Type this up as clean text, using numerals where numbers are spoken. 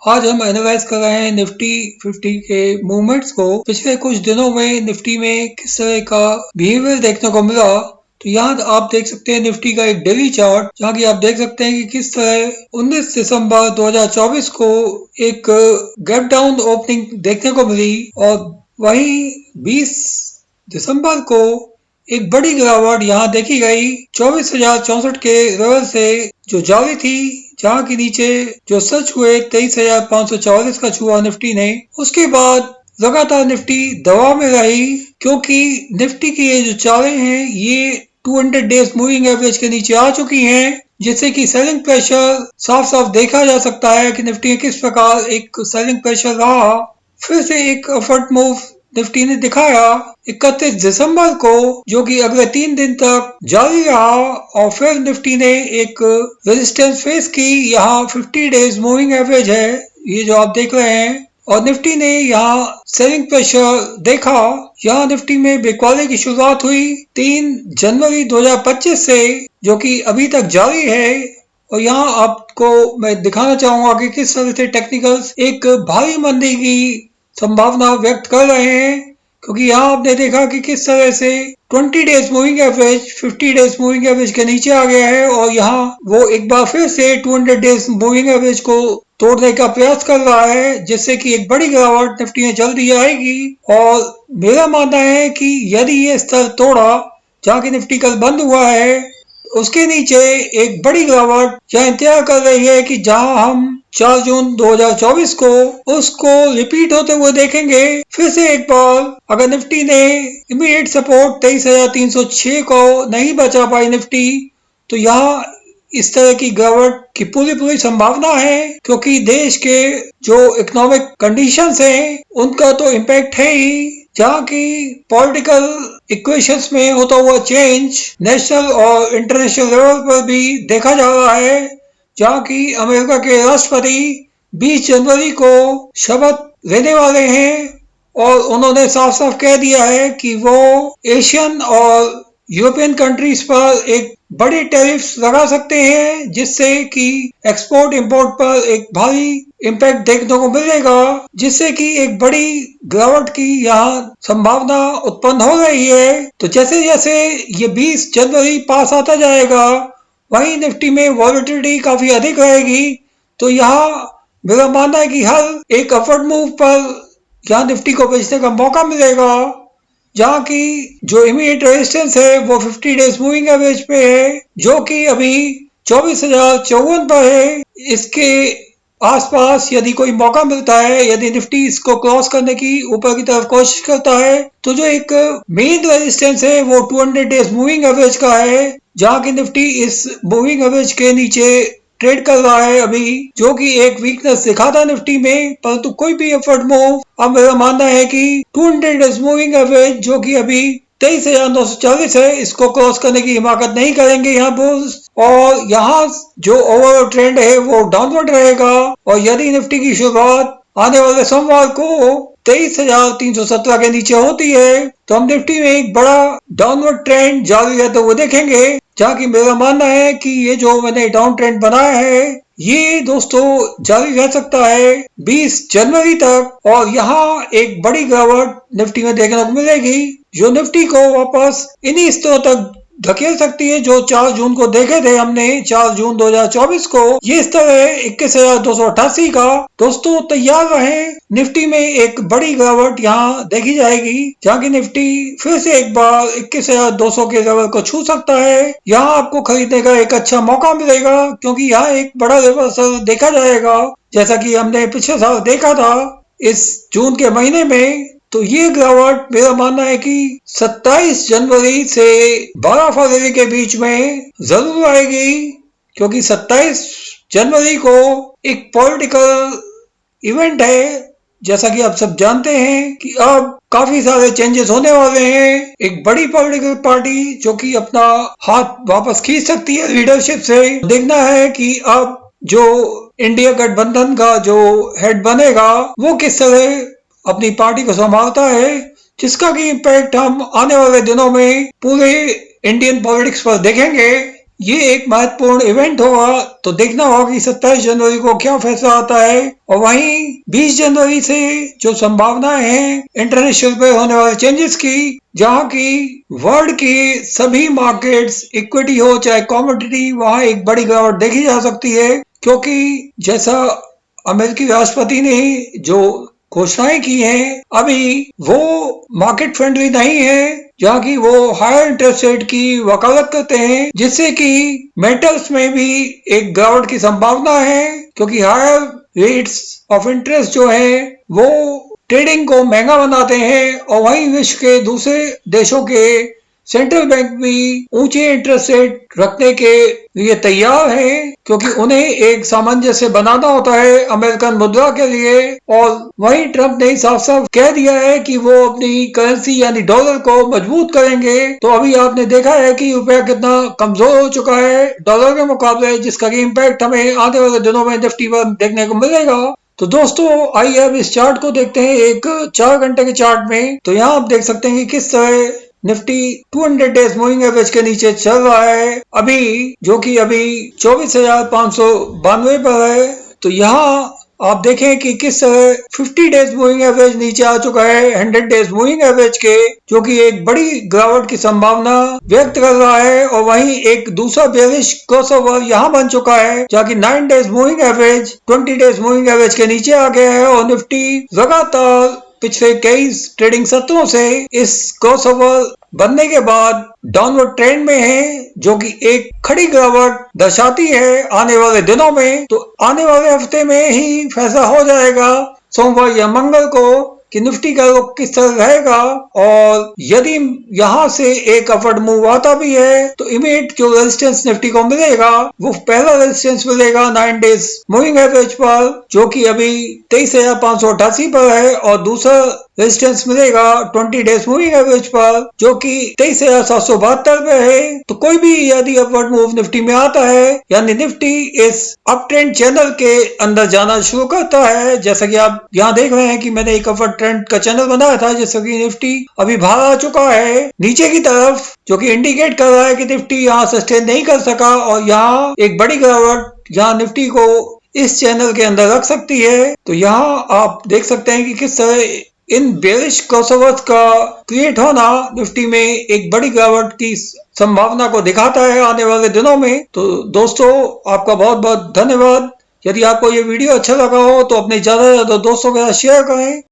आज हम एनालाइज कर रहे हैं निफ्टी 50 के मूवमेंट्स को। पिछले कुछ दिनों में निफ्टी में किस तरह का बिहेवियर देखने को मिला। तो यहाँ आप देख सकते हैं निफ्टी का एक डेली चार्ट, जहाँ की आप देख सकते हैं कि किस तरह 19 दिसंबर 2024 को एक गैप डाउन ओपनिंग देखने को मिली और वहीं 20 दिसंबर को एक बड़ी गिरावट यहाँ देखी गई 24,064 के लेवल से जो जारी थी, जहाँ के नीचे जो सच हुए 23,544 का छुआ निफ्टी ने। उसके बाद लगातार निफ्टी दबाव में रही, क्योंकि निफ्टी की ये जो चालें हैं ये 200 डेज मूविंग एवरेज के नीचे आ चुकी हैं, जिससे कि सेलिंग प्रेशर साफ साफ देखा जा सकता है कि निफ्टी किस प्रकार एक सेलिंग प्रेशर रहा। फिर से एक अपवर्ड मूव निफ्टी ने दिखाया 31 दिसंबर को, जो कि अगले 3 दिन तक जारी रहा और फिर निफ्टी ने एक रेजिस्टेंस फेस की। यहाँ 50 डेज मूविंग एवरेज है ये जो आप देख रहे हैं, और निफ्टी ने यहाँ सेलिंग प्रेशर देखा। यहाँ निफ्टी में बिकवाली की शुरुआत हुई 3 जनवरी 2025 से, जो कि अभी तक जारी है। और यहाँ आपको मैं दिखाना चाहूंगा कि किस तरह से टेक्निकल्स एक भारी मंदी की संभावना व्यक्त कर रहे हैं, क्योंकि यहाँ आपने देखा कि किस तरह से 20 days moving average 50 days moving average के नीचे आ गया है और यहाँ वो एक बार फिर से 200 डेज मूविंग एवरेज को तोड़ने का प्रयास कर रहा है, जिससे कि एक बड़ी गिरावट निफ्टी में जल्दी आएगी। और मेरा मानना है कि यदि ये स्तर तोड़ा जहाँ की निफ्टी कल बंद हुआ है, उसके नीचे एक बड़ी गिरावट यह इंतजार कर रही है कि जहां हम 4 जून 2024 को उसको रिपीट होते हुए देखेंगे। फिर से एक बार अगर निफ्टी ने इमीडिएट सपोर्ट 23,306 को नहीं बचा पाई निफ्टी, तो यहाँ इस तरह की गिरावट की पूरी संभावना है, क्योंकि देश के जो इकोनॉमिक कंडीशंस हैं उनका तो इम्पैक्ट है ही, जहाँ की पॉलिटिकल इक्वेशंस में होता हुआ चेंज नेशनल और इंटरनेशनल लेवल पर भी देखा जा रहा है। जहाँ की अमेरिका के राष्ट्रपति 20 जनवरी को शपथ लेने वाले हैं और उन्होंने साफ साफ कह दिया है कि वो एशियन और यूरोपियन कंट्रीज पर एक बड़ी टैरिफ्स लगा सकते हैं, जिससे कि एक्सपोर्ट इंपोर्ट पर एक भारी इम्पैक्ट देखने को मिलेगा, जिससे कि एक बड़ी गिरावट की यहाँ संभावना उत्पन्न हो रही है। तो जैसे जैसे ये 20 जनवरी पास आता जाएगा, वहीं निफ्टी में वॉलेटिलिटी काफी अधिक रहेगी। तो यहाँ मेरा मानना है कि हर एक अपवर्ड मूव पर यहाँ निफ्टी को बेचने का मौका मिलेगा, जहाँ की जो इमीडिएट रेजिस्टेंस है वो 50 डेज मूविंग एवरेज पे है, जो कि अभी 24,054 पर है। इसके आसपास यदि कोई मौका मिलता है, यदि निफ्टी इसको क्रॉस करने की ऊपर की तरफ कोशिश करता है, तो जो एक मेन रेजिस्टेंस है वो 200 डेज मूविंग एवरेज का है, जहाँ की निफ्टी इस मूविंग एवरेज के नीचे ट्रेड कर रहा है अभी, जो कि एक वीकनेस दिखा था निफ्टी में। परंतु कोई भी अपवर्ड मूव, अब मेरा मानना है कि 200 डेज मूविंग एवरेज जो कि अभी 23,940 है, इसको क्रॉस करने की हिमाकत नहीं करेंगे यहाँ बुल्स, और यहाँ जो ओवरऑल ट्रेंड है वो डाउनवर्ड रहेगा। और यदि निफ्टी की शुरुआत आने वाले सोमवार को 23,317 के नीचे होती है, तो हम निफ्टी में एक बड़ा डाउनवर्ड ट्रेंड जारी रहते हुए देखेंगे, जहाँ की मेरा मानना है कि ये जो मैंने डाउन ट्रेंड बनाया है ये दोस्तों जारी रह सकता है 20 जनवरी तक, और यहाँ एक बड़ी गिरावट निफ्टी में देखने को मिलेगी, जो निफ्टी को वापस इन्हीं स्तरों तक धकेल सकती है जो 4 जून को देखे थे हमने। 4 जून 2024 को ये स्तर है 21,288 का। दोस्तों तैयार रहें, निफ्टी में एक बड़ी गिरावट यहाँ देखी जाएगी, जहाँ की निफ्टी फिर से एक बार 21,200 के लेवल को छू सकता है। यहाँ आपको खरीदने का एक अच्छा मौका मिलेगा, क्योंकि यहाँ एक बड़ा रिवर्सल देखा जाएगा, जैसा कि हमने पिछले साल देखा था इस जून के महीने में। तो ये गिरावट मेरा मानना है कि 27 जनवरी से 12 फरवरी के बीच में जरूर आएगी, क्योंकि 27 जनवरी को एक पॉलिटिकल इवेंट है। जैसा कि आप सब जानते हैं कि अब काफी सारे चेंजेस होने वाले हैं। एक बड़ी पॉलिटिकल पार्टी जो कि अपना हाथ वापस खींच सकती है लीडरशिप से। देखना है कि अब जो इंडिया गठबंधन का जो हेड बनेगा वो किस तरह अपनी पार्टी को संभालता है, जिसका की इम्पैक्ट हम आने वाले दिनों में पूरे इंडियन पॉलिटिक्स पर देखेंगे। ये एक महत्वपूर्ण इवेंट होगा, तो देखना होगा कि 27 जनवरी को क्या फैसला आता है। और वहीं 20 जनवरी से जो संभावनाएं हैं इंटरनेशनल पे होने वाले चेंजेस की, जहां की वर्ल्ड की सभी मार्केट्स, इक्विटी हो चाहे कॉमोडिटी, वहां एक बड़ी गिरावट देखी जा सकती है। क्योंकि जैसा अमेरिकी राष्ट्रपति ने जो घोषणाएं की हैं, अभी वो मार्केट फ्रेंडली नहीं है, जहाँ की वो हायर इंटरेस्ट रेट की वकालत करते हैं, जिससे कि मेटल्स में भी एक गिरावट की संभावना है। क्योंकि हायर रेट्स ऑफ इंटरेस्ट जो है वो ट्रेडिंग को महंगा बनाते हैं, और वहीं विश्व के दूसरे देशों के सेंट्रल बैंक भी ऊंचे इंटरेस्ट रेट रखने के लिए तैयार हैं, क्योंकि उन्हें एक सामंजस्य बनाना होता है अमेरिकन मुद्रा के लिए। और वहीं ट्रंप ने साफ साफ कह दिया है कि वो अपनी करेंसी यानी डॉलर को मजबूत करेंगे। तो अभी आपने देखा है कि रुपया कितना कमजोर हो चुका है डॉलर के मुकाबले, जिसका कि इम्पैक्ट हमें आने वाले दिनों में निफ्टी पर देखने को मिलेगा। तो दोस्तों आइए अब इस चार्ट को देखते हैं एक 4 घंटे के चार्ट में। तो यहाँ आप देख सकते हैं कि किस तरह निफ्टी 200 डेज मूविंग एवरेज के नीचे चल रहा है अभी, जो कि अभी 24,592 पर है। तो यहाँ आप देखें कि किस तरह 50 डेज मूविंग एवरेज नीचे आ चुका है 100 डेज मूविंग एवरेज के, जो कि एक बड़ी गिरावट की संभावना व्यक्त कर रहा है। और वहीं एक दूसरा बेरिश क्रॉसओवर यहाँ बन चुका है, जहाँ की 9 days moving average 20 days moving average के नीचे आ गया है। और निफ्टी लगातार पिछले कई ट्रेडिंग सत्रों से इस क्रॉसओवर बनने के बाद डाउनवर्ड ट्रेंड में है, जो कि एक खड़ी गिरावट दर्शाती है आने वाले दिनों में। तो आने वाले हफ्ते में ही फैसला हो जाएगा, सोमवार या मंगल को, कि निफ्टी का रुख किस तरह रहेगा। और यदि यहाँ से एक अपवर्ड मूव आता भी है, तो इमीडिएट जो रेजिस्टेंस निफ्टी को मिलेगा वो पहला रेजिस्टेंस मिलेगा 9 डेज मूविंग एवरेज पर, जो कि अभी 23,588 पर है। और दूसरा रेजिस्टेंस मिलेगा 20 डेज मूविंग एवरेज पर, जो कि 23,772 पे है। तो कोई भी यदि अपवर्ड मूव निफ्टी में आता है, यानी निफ्टी इस अप ट्रेंड चैनल के अंदर जाना शुरू करता है। जैसा कि आप यहाँ देख रहे हैं कि मैंने एक अपवर्ड ट्रेंड का चैनल बनाया था, जैसा कि निफ्टी अभी बाहर आ चुका है नीचे की तरफ, जो कि इंडिकेट कर रहा है कि निफ्टी यहाँ सस्टेन नहीं कर सका, और यहाँ एक बड़ी गिरावट यहाँ निफ्टी को इस चैनल के अंदर रख सकती है। तो यहाँ आप देख सकते हैं कि किस तरह इन बेरिश क्रॉसओवर्स का क्रिएट होना निफ्टी में एक बड़ी गिरावट की संभावना को दिखाता है आने वाले दिनों में। तो दोस्तों आपका बहुत बहुत धन्यवाद। यदि आपको ये वीडियो अच्छा लगा हो तो अपने ज्यादा से ज्यादा दोस्तों के साथ शेयर करें।